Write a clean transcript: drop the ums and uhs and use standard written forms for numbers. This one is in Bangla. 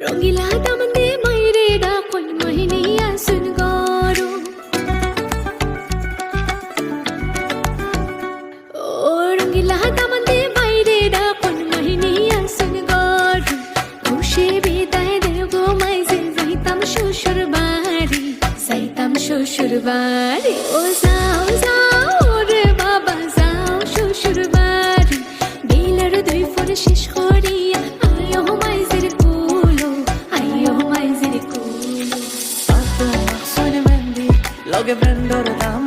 রঙিলা দামন্দে মাইরে ডাকন মহিনিয়া সুন গরু ও রঙিলা দামন্দে মাইরে ডাকন মহিনিয়া সুন গরু খুশি বিদায় দেব মাইজে যাইতাম শ্বশুর বাড়ি ও যাও যাও রে বাবা যাও শ্বশুর বাড়ি বিলের দুই ফোন শেষ করিয়া আইও মাইজের কুলো Fatto, sono mendi, lo che prendo da